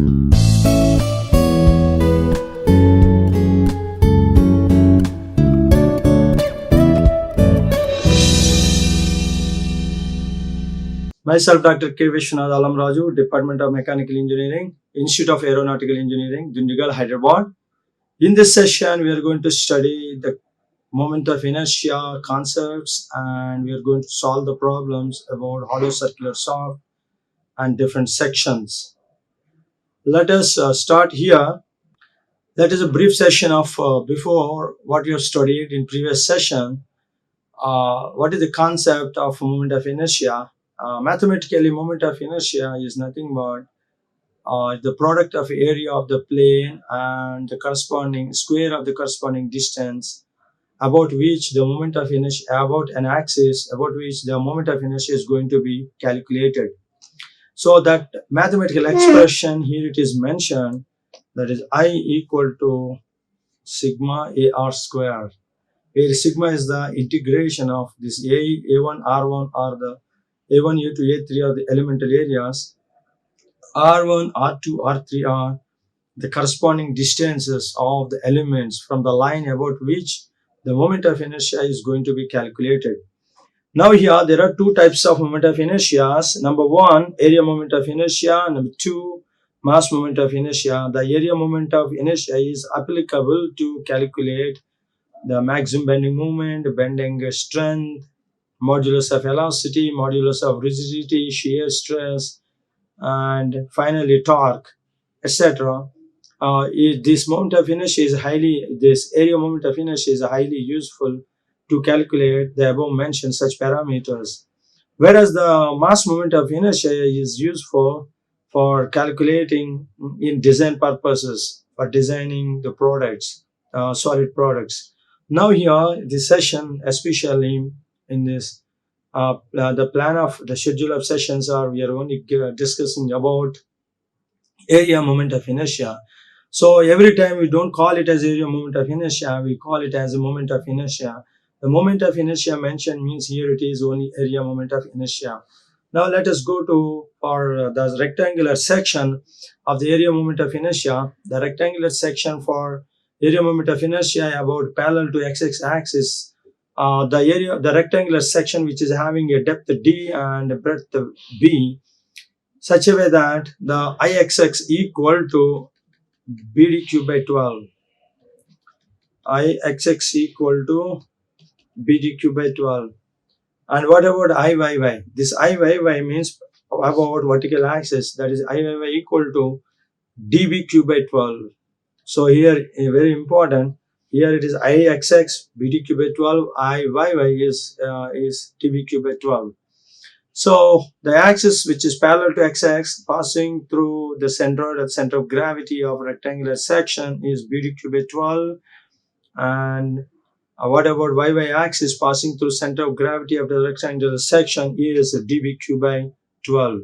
Myself, Dr. K. Viswanath Allamraju, Department of Mechanical Engineering, Institute of Aeronautical Engineering, Dundigal, Hyderabad. In this session, we are going to study the moment of inertia concepts, and we are going to solve the problems about hollow circular shaft and different sections. Let us start here. That is a brief session of before what you have studied in previous session. What is the concept of moment of inertia? Mathematically, moment of inertia is nothing but the product of area of the plane and the corresponding square of the corresponding distance about which the moment of inertia, about an axis about which the moment of inertia is going to be calculated. So that mathematical expression here it is mentioned, that is I equal to sigma AR square, where sigma is the integration of this A1 R1 or the A1 A2 A3 are the elemental areas, R1 R2 R3 are the corresponding distances of the elements from the line about which the moment of inertia is going to be calculated. Now here there are two types of moment of inertia. Number one, area moment of inertia. Number two, mass moment of inertia. The area moment of inertia is applicable to calculate the maximum bending moment, bending strength, modulus of velocity, modulus of rigidity, shear stress, and finally torque, etc. This moment of inertia is this area moment of inertia is highly useful to calculate the above mentioned such parameters. Whereas the mass moment of inertia is useful for calculating in design purposes, for designing the products, solid products. Now here, this session, especially in this, the plan of the schedule of sessions are we are only discussing about area moment of inertia. So every time we don't call it as area moment of inertia, we call it as a moment of inertia. The moment of inertia mentioned means here it is only area moment of inertia. Now let us go to for the rectangular section of the area moment of inertia. The rectangular section for area moment of inertia about parallel to x-axis. The rectangular section which is having a depth d and a breadth b, such a way that the Ixx equal to BDQ by 12. Ixx equal to BDQ by 12. And what about Iyy? This Iyy means about vertical axis, that is Iyy equal to dBq by 12. So here very important, here it is Ixx BDQ by 12, Iyy is dBq by 12. So the axis which is parallel to x-axis passing through the center of gravity of rectangular section is BDQ by 12, and what about y axis passing through center of gravity of the rectangular section is dBq by 12.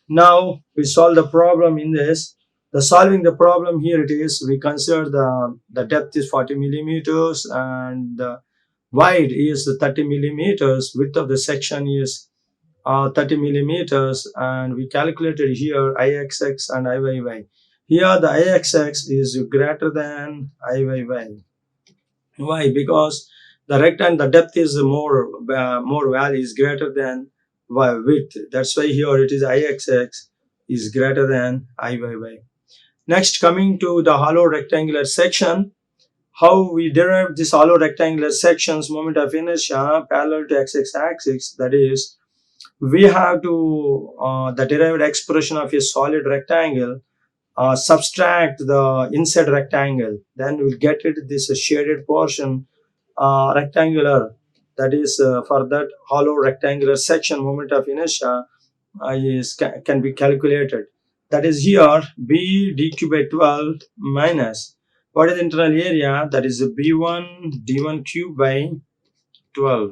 Now we solve the problem in this. Solving the problem here it is, we consider the depth is 40 millimeters and the wide is 30 millimeters, width of the section is 30 millimeters, and we calculated here Ixx and Iyy. Here the Ixx is greater than Iyy. Why? Because the rectangle, the depth is more value is greater than width. That's why here it is Ixx is greater than Iyy. Next, coming to the hollow rectangular section, how we derive this hollow rectangular section's moment of inertia parallel to x-axis, that is, we have to the derived expression of a solid rectangle, subtract the inside rectangle, then we'll get it this shaded portion rectangular, that is for that hollow rectangular section moment of inertia can be calculated. That is here b dq by 12 minus what is the internal area, that is b1 d1 cube by 12.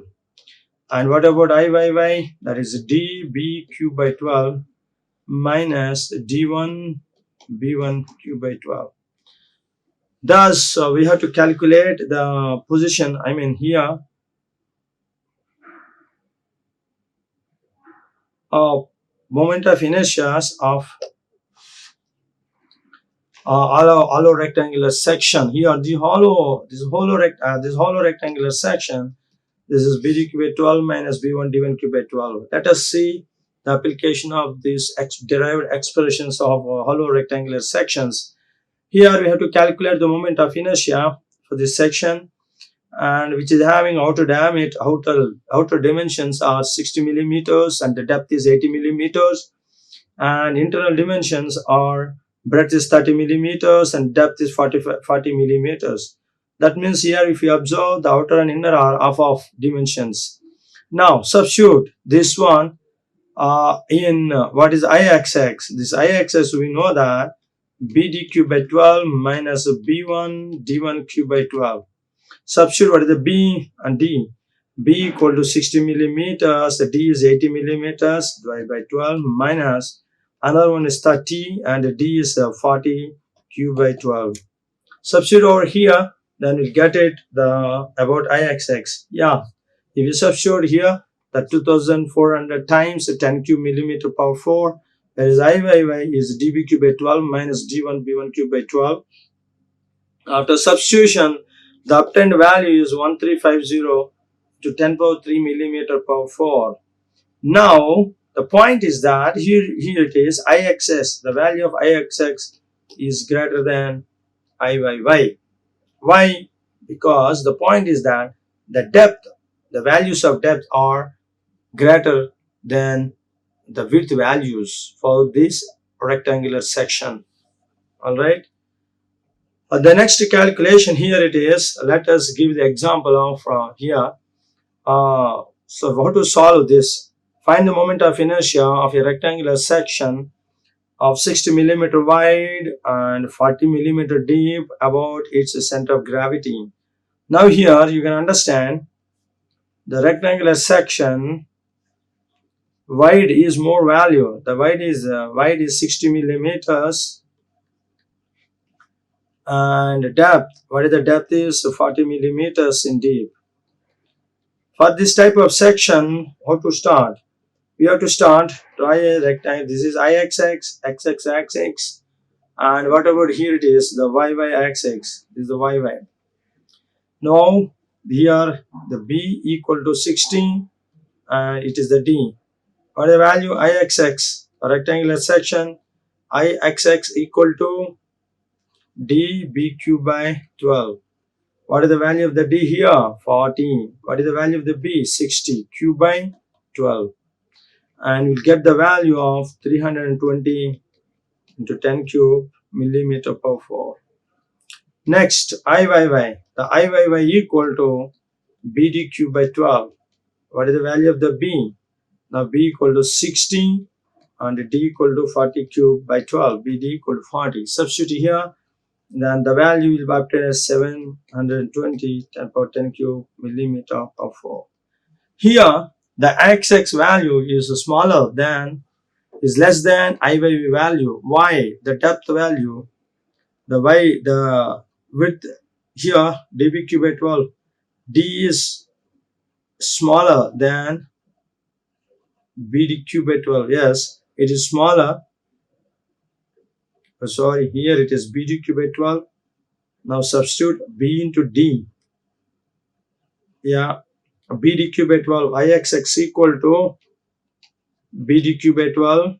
And what about Iyy? That is db cube by 12 minus d1 b1 cube by 12. Thus, we have to calculate the position, here, of moment of inertia of hollow rectangular section. Here this hollow rectangular section, this is BD cube by 12 minus B1 D1 cube by 12. Let us see the application of these derived expressions of hollow rectangular sections. Here we have to calculate the moment of inertia for this section, and which is having outer dimensions are 60 millimeters and the depth is 80 millimeters, and internal dimensions are breadth is 30 millimeters and depth is 40 millimeters. That means here if you observe, the outer and inner are of dimensions. Now substitute this one in what is I-axis. This I-axis, we know that BD cube by 12 minus B1 D1 cube by 12. Substitute what is the B and D. B equal to 60 millimeters, the D is 80 millimeters, divided by 12 minus another one is 30 and the D is 40 cube by 12. Substitute over here, then we'll get it the about I-axis. Yeah, if you substitute here, the 2400 times 10 cube millimeter power 4, that is I/y is dB cube by 12 minus D1 B1 cube by 12. After substitution, the obtained value is 1350 to 10 power 3 millimeter power 4. Now, the point is that here it is I-axis. The value of I-axis is greater than I/y. Why? Because the point is that the values of depth are greater than the width values for this rectangular section. All right. The next calculation here it is. Let us give the example of here. So how to solve this? Find the moment of inertia of a rectangular section of 60 millimeter wide and 40 millimeter deep about its center of gravity. Now here you can understand the rectangular section wide is more value. The wide is 60 millimeters and depth, what is the depth is 40 millimeters in deep. For this type of section, how to start? We have to start try a rectangle. This is I-axis, x-axis, and what about here it is the y axis. This is the y. Now here the B equal to 60 and it is the D. What is the value? I-axis, a rectangular section, I-axis equal to dB cube by 12. What is the value of the D here? 40. What is the value of the B? 60 cube by 12. And we'll get the value of 320 into 10 cube millimeter per 4. Next, IYY. The IYY equal to BD cube by 12. What is the value of the B? Now B equal to 60 and D equal to 40 cube by 12. BD equal to 40. Substitute here. Then the value will be obtained as 720 10 power 10 cube millimeter per 4. Here, the XX value is smaller than, is less than IYV value. Why? The depth value, the width here, dB cube by 12, D is smaller than BD cube by 12. Yes, it is smaller. Sorry, here it is BD cube by 12. Now substitute B into D. Yeah, BD cube by 12, IXX equal to BD cube by 12.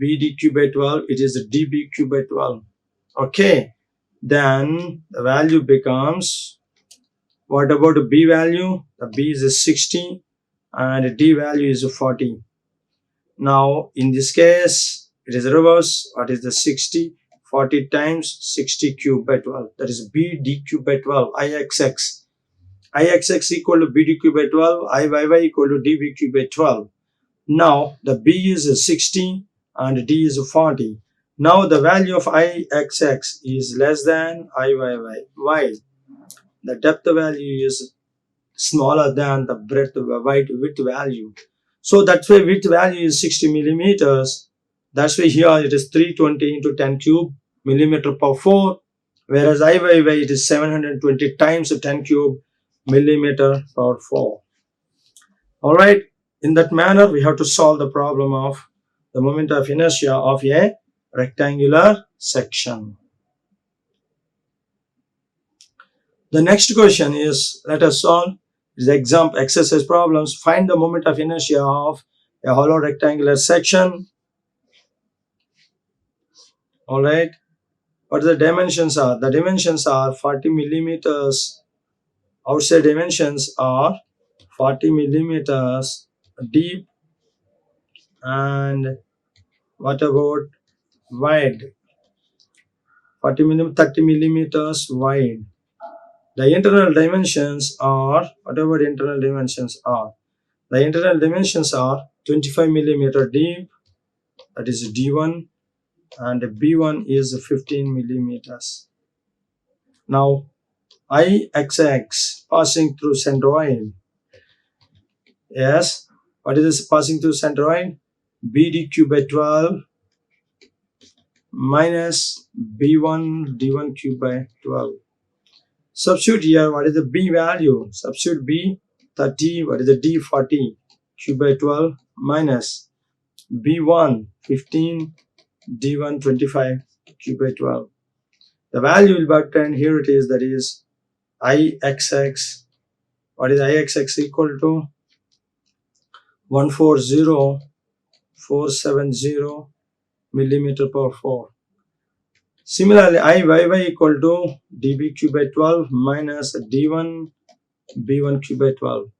BD cube by 12, it is dB cube by 12. Okay, then the value becomes, what about the B value? The B is 60 and D value is 40. Now in this case it is reverse. What is the 60? 40 times 60 cube by 12, that is BD cube by 12, IXX. IXX equal to BD cube by 12, IYY equal to dB cube by 12. Now the B is 60 and D is 40. Now the value of IXX is less than IYY. Why? The depth value is smaller than the width value. So that's why width value is 60 millimeters. That's why here it is 320 into 10 cube millimeter per 4. Whereas IYY it is 720 times 10 cube millimeter per 4. Alright, in that manner we have to solve the problem of the moment of inertia of a rectangular section. The next question is, let us solve the example exercise problems. Find the moment of inertia of a hollow rectangular section. All right. What the dimensions are? The dimensions are 40 millimeters. Outside dimensions are 40 millimeters deep, and what about wide? 30 millimeters wide. The internal dimensions are, whatever internal dimensions are, the internal dimensions are 25 millimeter deep, that is D1, and B1 is 15 millimeters. Now, IXX passing through centroid. Yes, what is this passing through centroid? BD by 12 minus B1 D1 by 12. Substitute here, what is the B value? Substitute B 30, what is the D 40 by 12 minus B1 15 D1 25 by 12. The value will be obtained. Here it is, that is IXX. What is IXX equal to? 140,470 millimeter per 4. Similarly, IYY equal to DBQ by 12 minus D1 B1Q by 12.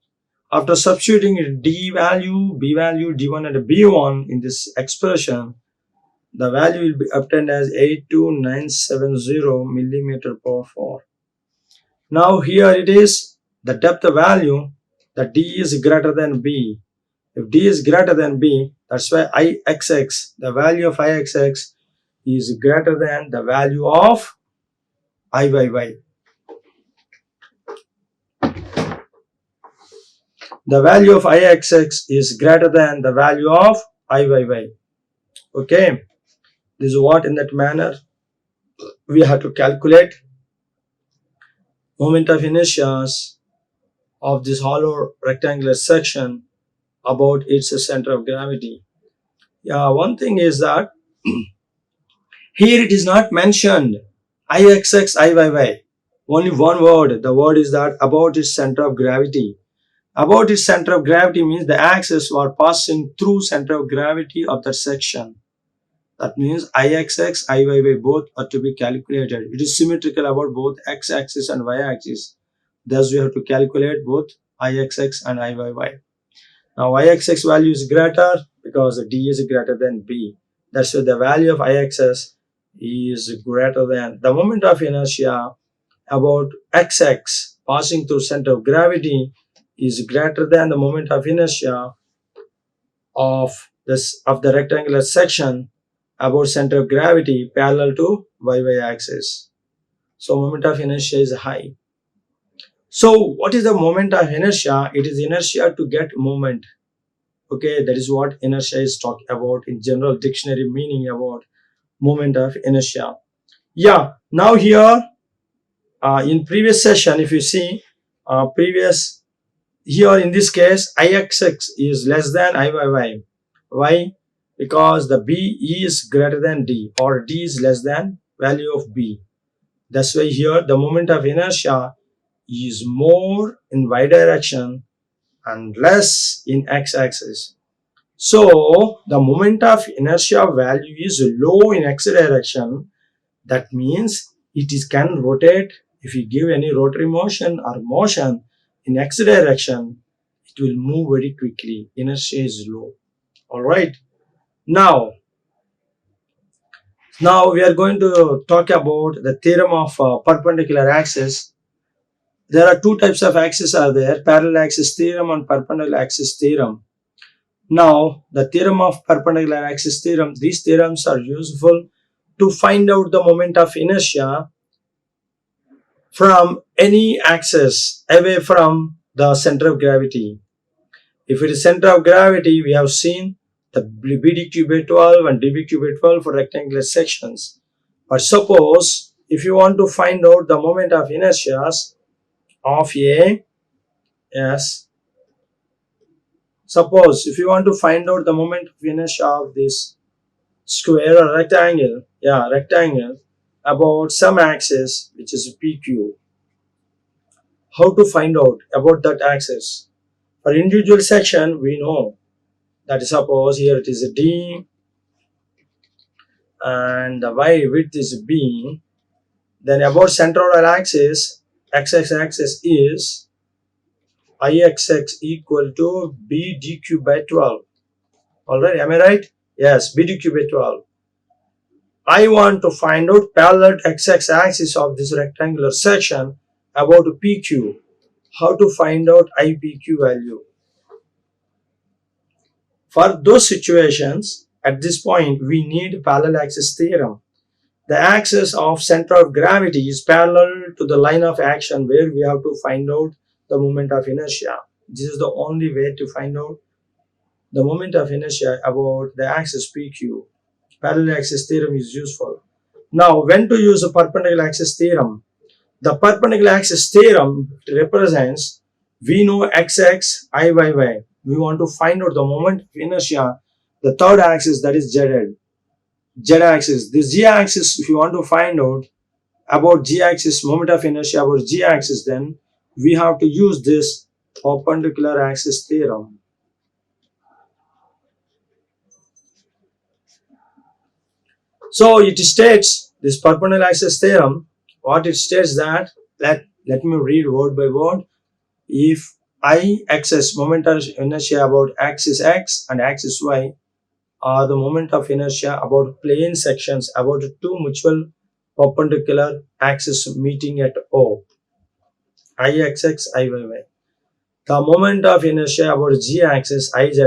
After substituting D value, B value, D1 and B1 in this expression, the value will be obtained as 82970 millimeter per 4. Now here it is, the depth value, the D is greater than B. If D is greater than B, that's why IXX, the value of IXX is greater than the value of IYY. The value of IXX is greater than the value of IYY. Okay, this is what in that manner we have to calculate moment of inertia of this hollow rectangular section about its center of gravity. Yeah, one thing is that here it is not mentioned IXX, IYY. Only one word. The word is that about its center of gravity. About its center of gravity means the axes were passing through center of gravity of that section. That means IXX, IYY both are to be calculated. It is symmetrical about both x-axis and y-axis. Thus, we have to calculate both IXX and IYY. Now, IXX value is greater because D is greater than B. That's why the value of IXX is greater than the moment of inertia about XX passing through center of gravity is greater than the moment of inertia of the rectangular section about center of gravity parallel to YY axis. So moment of inertia is high. So what is the moment of inertia? It is inertia to get movement. Okay, that is what inertia is talking about in general dictionary meaning about moment of inertia. Yeah, now here in previous session, if you see previous, here in this case IXX is less than IYY. Why? Because the B is greater than D, or D is less than value of B. That's why here the moment of inertia is more in y direction and less in x-axis. So the moment of inertia value is low in x direction. That means it is can rotate. If you give any rotary motion or motion in x direction, it will move very quickly. Inertia is low. All right. Now we are going to talk about the theorem of perpendicular axis. There are two types of axes are there: parallel axis theorem and perpendicular axis theorem. Now, the theorem of perpendicular axis theorem, these theorems are useful to find out the moment of inertia from any axis away from the center of gravity. If it is center of gravity, we have seen the BDQ by 12 and DBQ by 12 for rectangular sections. But suppose if you want to find out the moment of inertia of a, yes, suppose if you want to find out the moment of inertia of this square or rectangle, rectangle about some axis which is PQ. How to find out about that axis? For individual section, we know that suppose here it is a D and the Y width is B. Then about centroidal axis, x axis is Ixx equal to BDQ by 12. Alright, am I right? Yes, BDQ by 12. I want to find out parallel x axis of this rectangular section about PQ. How to find out IPQ value? For those situations, at this point, we need parallel axis theorem. The axis of center of gravity is parallel to the line of action where we have to find out the moment of inertia. This is the only way to find out the moment of inertia about the axis PQ. Parallel axis theorem is useful. Now, when to use a perpendicular axis theorem? The perpendicular axis theorem represents, we know xx, iyy. We want to find out the moment of inertia, the third axis, that is z axis. This z axis, if you want to find out about z axis, moment of inertia about z axis, then we have to use this perpendicular axis theorem. So it states, this perpendicular axis theorem, what it states that, let me read word by word. If Ix's moment of inertia about axis x and axis y are the moment of inertia about plane sections about two mutual perpendicular axes meeting at O, Ixx, Iyy. The moment of inertia about z-axis Iz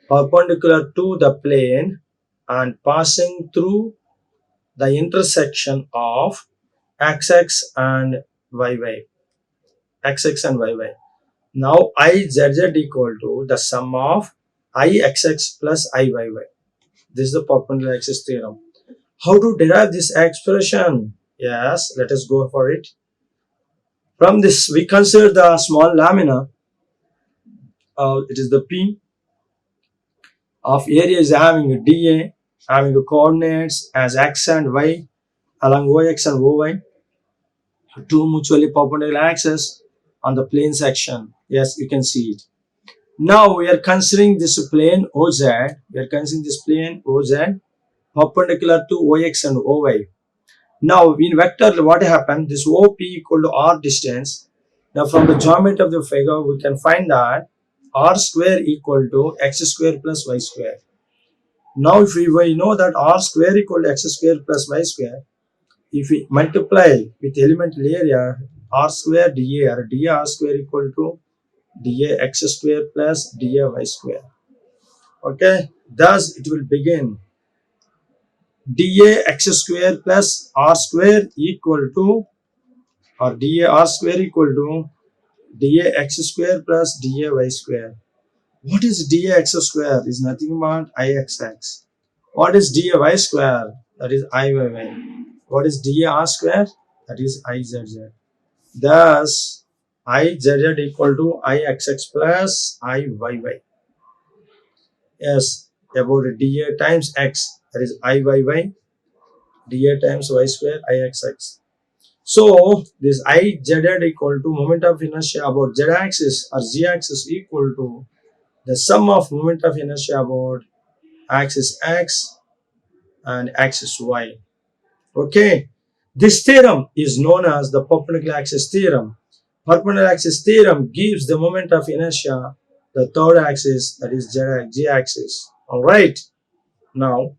perpendicular to the plane and passing through the intersection of xx and yy. Xx and yy. Now Izz equal to the sum of Ixx plus Iyy. This is the perpendicular axis theorem. How to derive this expression? Yes, let us go for it. From this, we consider the small lamina. It is the P of area is having a dA, having a coordinates as x and y along ox and oy, two mutually perpendicular axes on the plane section. Yes, you can see it. Now we are considering this plane OZ. We are considering this plane OZ perpendicular to OX and OY. Now in vector, what happened? This OP equal to R distance. Now from the geometry of the figure, we can find that R square equal to X square plus Y square. Now if we know that R square equal to X square plus Y square, if we multiply with elemental area R square dA or dA square equal to dA x square plus dA y square. Okay, thus it will begin dA x square plus R square equal to, or dA R square equal to dA x square plus dA y square. What is dA x square? Is nothing but Ixx. What is dA y square? That is Iyy. What is dA R square? That is Izz. Thus Izz equal to Ixx plus Iyy. Yes, about dA times x, that is Iyy, dA times y square Ixx. So this Izz equal to moment of inertia about z axis or z axis equal to the sum of moment of inertia about axis x and axis y. Okay, this theorem is known as the perpendicular axis theorem. Perpendicular axis theorem gives the moment of inertia the third axis, that is z axis. All right. Now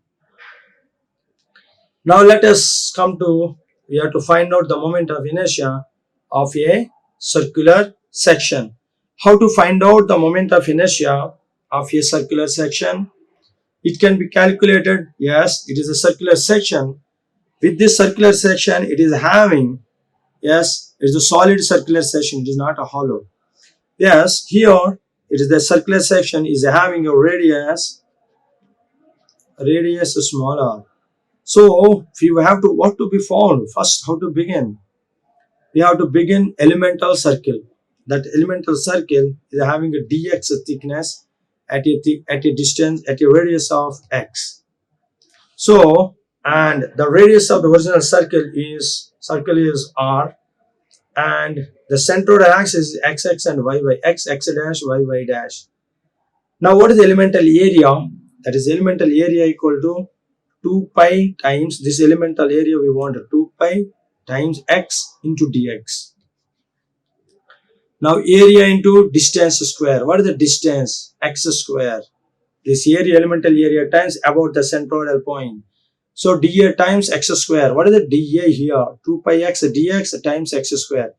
let us come to, we have to find out the moment of inertia of a circular section. How to find out the moment of inertia of a circular section? It can be calculated. Yes, it is a circular section. With this circular section, it is having, yes, it is a solid circular section. It is not a hollow. Yes, here it is the circular section is having a radius smaller. So we have to, what to be found? First, how to begin? We have to begin elemental circle. That elemental circle is having a dx thickness at a distance, at a radius of x. So, and the radius of the original circle is r, and the centroid axis is xx and yy, x dash y dash. Now what is the elemental area? That is elemental area equal to 2 pi times this elemental area we want 2 pi times x into dx. Now area into distance square. What is the distance? X square. This area, elemental area times about the centroidal point. So dA times x square. What is the dA here? 2 pi x dx times x square.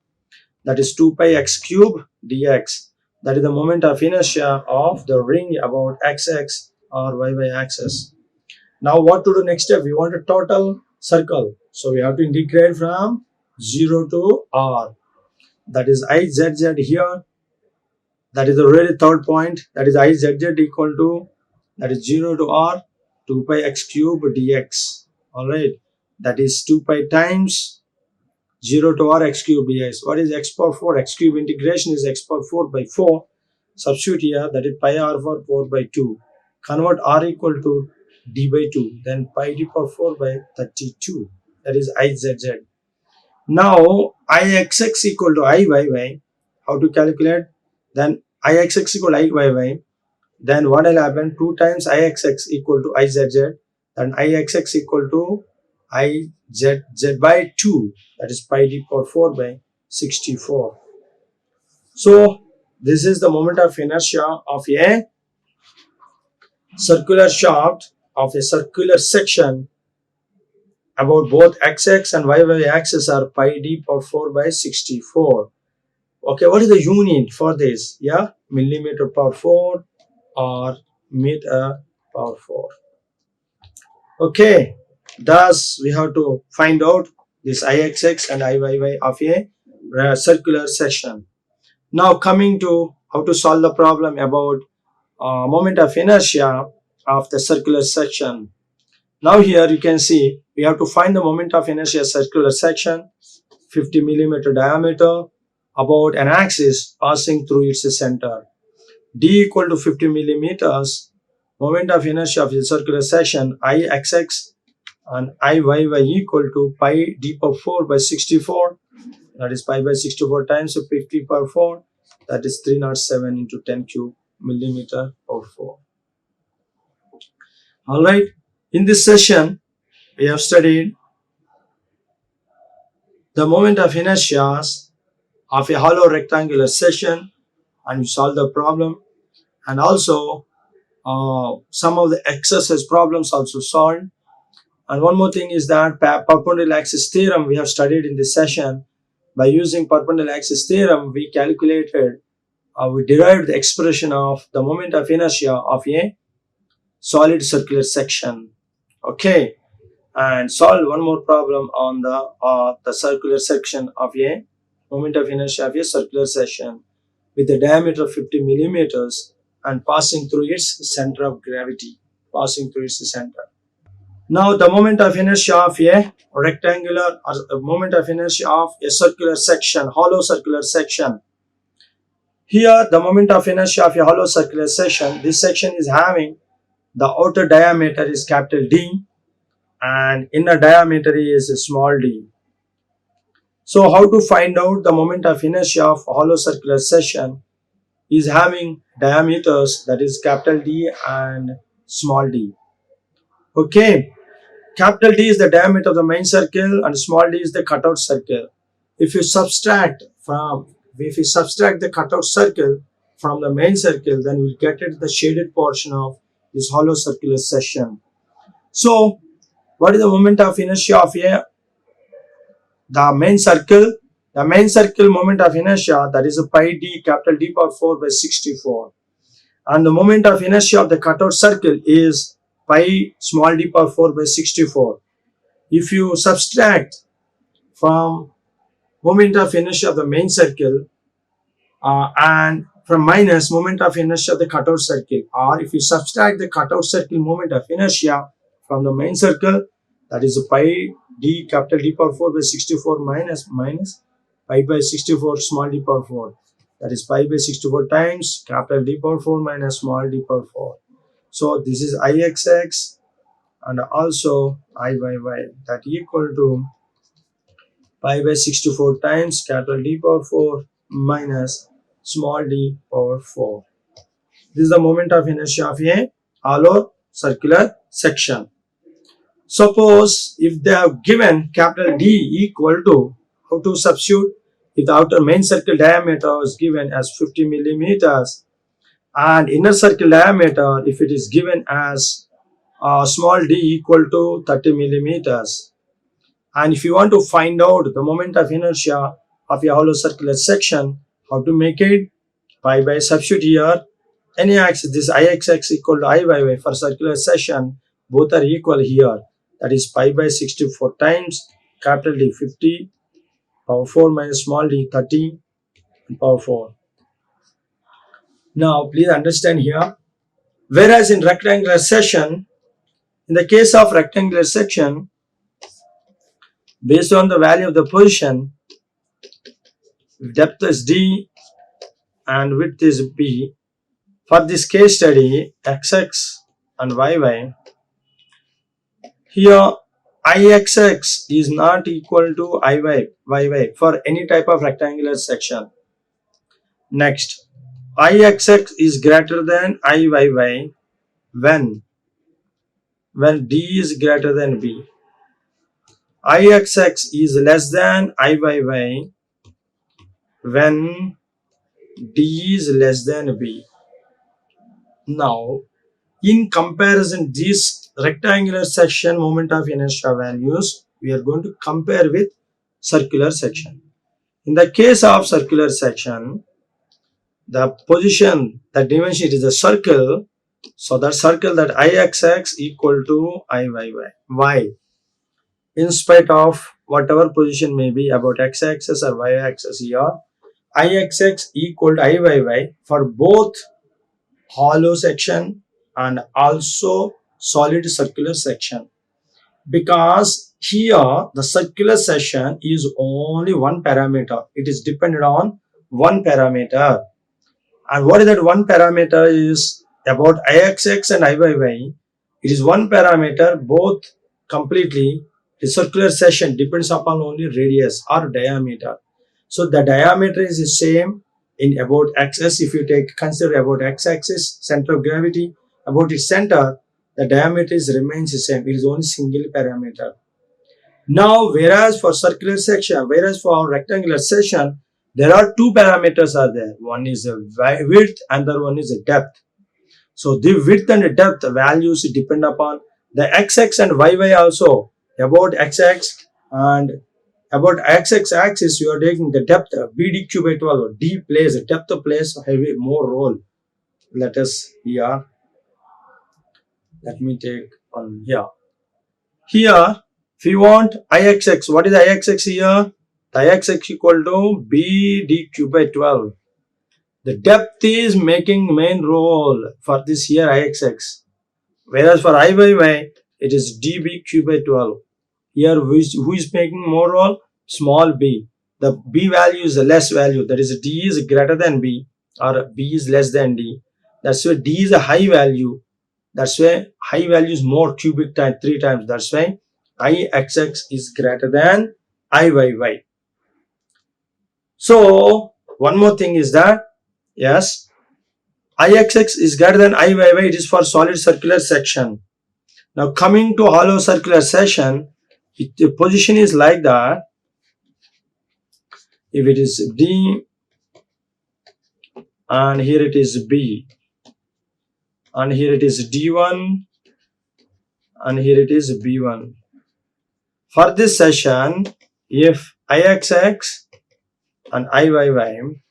That is 2 pi x cube dx. That is the moment of inertia of the ring about xx or yy axis. Now what to do next step? We want a total circle. So we have to integrate from 0 to r. That is izz here. That is the really third point. That is izz equal to, that is 0 to r, 2 pi x cube dx. Alright. That is 2 pi times 0 to r x cube dx. What is x power 4? X cube integration is x power 4 by 4. Substitute here, that is pi r for 4 by 2. Convert r equal to d by 2. Then pi d power 4 by 32. That is izz. Now ixx equal to iyy. How to calculate? Then ixx equal to iyy. Then what will happen? 2 times ixx equal to izz. Then ixx equal to izz by 2. That is pi d power 4 by 64. So this is the moment of inertia of a circular shaft of a circular section about both xx and yy axis are pi d power 4 by 64. Okay, what is the unit for this? Yeah, millimeter power 4 or meter power 4. Okay, thus we have to find out this ixx and iyy of a circular section. Now coming to how to solve the problem about moment of inertia of the circular section. Now here you can see we have to find the moment of inertia circular section, 50 millimeter diameter, about an axis passing through its center. D equal to 50 millimeters. Moment of inertia of the circular section ixx and iyy equal to pi d power 4 by 64. That is pi by 64 times 50 power 4. That is 307 into 10 cube millimeter power 4. Alright, in this session we have studied the moment of inertia of a hollow rectangular section, and we solved the problem, and also some of the exercise problems also solved. And one more thing is that perpendicular axis theorem we have studied in this session. By using perpendicular axis theorem, we calculated, we derived the expression of the moment of inertia of a solid circular section. Okay, and solve one more problem on the circular section of a moment of inertia of a circular section with a diameter of 50 millimeters and passing through its center of gravity, passing through its center. Now the moment of inertia of a rectangular or moment of inertia of a circular section, hollow circular section. Here the moment of inertia of a hollow circular section, this section is having the outer diameter is capital D and inner diameter is small d. So how to find out the moment of inertia of hollow circular section is having diameters, that is capital D and small d. Okay, capital D is the diameter of the main circle and small d is the cutout circle. If you subtract the cutout circle from the main circle, then we'll get it the shaded portion of this hollow circular section. So what is the moment of inertia of the main circle? The main circle moment of inertia, that is a pi d, capital D power 4 by 64. And the moment of inertia of the cutout circle is pi small d power 4 by 64. If you subtract from moment of inertia of the main circle and from minus moment of inertia of the cutout circle, or if you subtract the cutout circle moment of inertia from the main circle, that is pi d, capital D power 4 by 64 minus pi by 64 small d power 4. That is pi by 64 times capital D power 4 minus small d power 4. So this is ixx and also Iyy, that equal to pi by 64 times capital D power 4 minus small d power 4. This is the moment of inertia of a hollow circular section. Suppose if they have given capital D equal to, how to substitute, if the outer main circle diameter is given as 50 millimeters and inner circle diameter if it is given as small d equal to 30 millimeters. And if you want to find out the moment of inertia of a hollow circular section, how to make it? By substitute here any axis, this Ix equal to Iyy for circular section, both are equal here. That is pi by 64 times capital D 50 power 4 minus small d 30 power 4. Now please understand here, whereas in rectangular section, in the case of rectangular section, based on the value of the position, depth is D and width is B. For this case study, XX and YY, here Ixx is not equal to Iyy for any type of rectangular section. Next, Ixx is greater than Iyy when D is greater than B. Ixx is less than Iyy when D is less than B. Now, in comparison, these rectangular section moment of inertia values, we are going to compare with circular section. In the case of circular section, the position, the dimension is a circle. So that circle, that Ixx equal to Iyy. Why? In spite of whatever position may be about x-axis or y-axis here, Ixx equal to Iyy for both hollow section and also solid circular section, because here the circular section is only one parameter. It is dependent on one parameter, and what is that one parameter is about Ixx and Iyy. It is one parameter, both completely. The circular section depends upon only radius or diameter. So the diameter is the same in about axis. If you consider about x-axis, center of gravity, about its center, the diameter remains the same. It is only single parameter. Now, whereas for circular section, whereas for rectangular section, there are two parameters are there. One is the width, and the other one is the depth. So the width and the depth values depend upon the x-axis and y-y also. About x-axis and about x-axis axis, you are taking the depth bdq by 12. D plays, depth plays heavy more role. Let us here. Let me take on here. Here, if you want Ixx, what is Ixx here? The Ixx equal to bdq by 12. The depth is making main role for this here Ixx. Whereas for Iyy, it is dbq by 12. Here, who is making more role? Small b. The b value is a less value. That is, d is greater than b or b is less than d. That's why d is a high value. That's why high value is more cubic time 3 times. That's why Ixx is greater than Iyy. So one more thing is that, yes, Ixx is greater than Iyy. It is for solid circular section. Now coming to hollow circular section, the position is like that. If it is D and here it is B and here it is D1 and here it is B1. For this session, if Ixx and Iyy,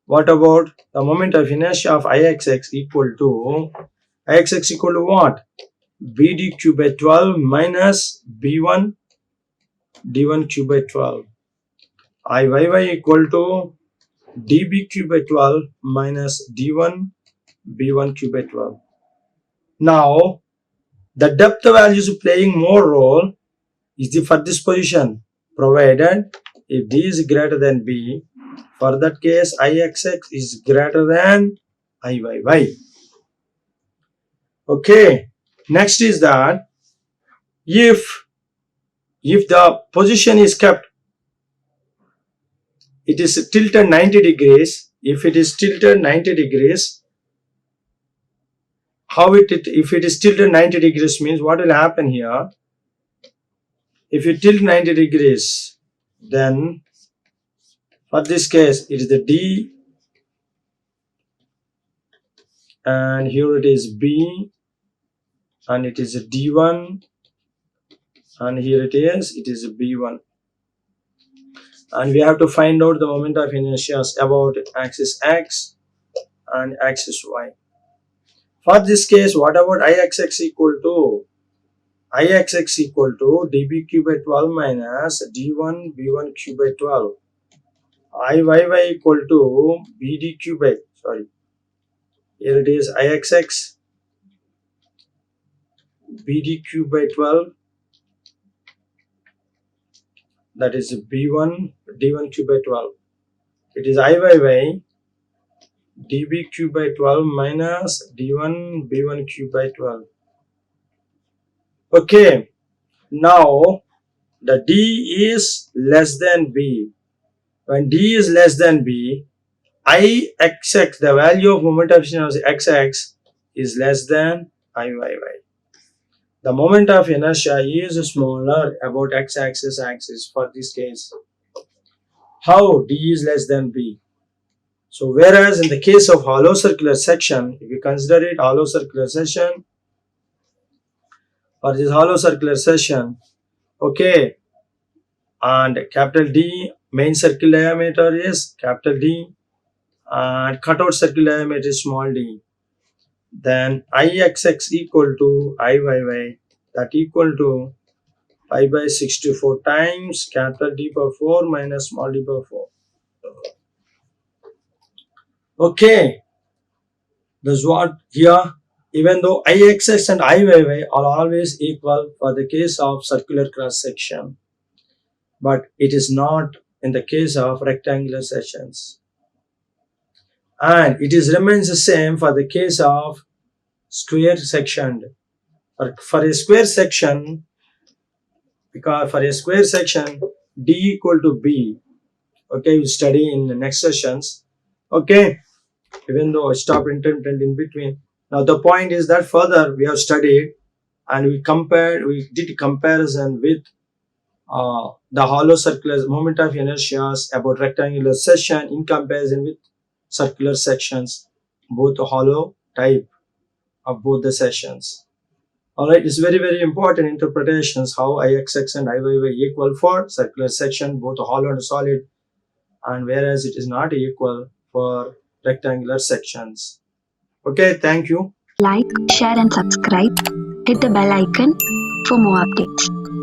what about the moment of inertia of Ixx equal to what? bdq by 12 minus b1 d1 q by 12. Iyy equal to dbq by 12 minus d1 b1 q by 12. Now, the depth values playing more role is for this position, provided if d is greater than b, for that case Ixx is greater than Iyy. Okay, next is that If the position is kept, it is tilted 90 degrees. If it is tilted 90 degrees, if it is tilted 90 degrees means what will happen here? If you tilt 90 degrees, then for this case it is the D, and here it is B, and it is a D1, and here it is a B1, and we have to find out the moment of inertia about axis X and axis Y. For this case, what about Ixx equal to dB cube by 12 minus D1 B1 cube by 12. Iyy equal to BD cube by, here it is Ixx BD cube by 12, that is B1 D1 cube by 12. It is Iyy dB cube by 12 minus D1 B1 cube by 12. Okay, now the D is less than B. When D is less than B, Ixx, the value of moment of inertia of Xx is less than Iyy. The moment of inertia is smaller about x-axis for this case. How D is less than B? So whereas in the case of hollow circular section, if you consider it hollow circular section, for this hollow circular section, okay, and capital D, main circular diameter is capital D, and cutout circular diameter is small d, then Ixx equal to Iyy, that equal to pi by 64 times capital D power 4 minus small d power 4. Okay, that's what here, even though Ixx and Iyy are always equal for the case of circular cross section, but it is not in the case of rectangular sections, and it is remains the same for the case of square section. For a square section, because for a square section D equal to B, okay, we'll study in the next sessions. Okay, even though I stopped intermittent in between. Now the point is that further we have studied and we did comparison with the hollow circular moment of inertia about rectangular section in comparison with circular sections, both hollow type of both the sections. Alright, it's very important interpretations how Ixx and Iyy equal for circular section, both hollow and solid, and whereas it is not equal for rectangular sections. Okay, thank you. Like, share and subscribe. Hit the bell icon for more updates.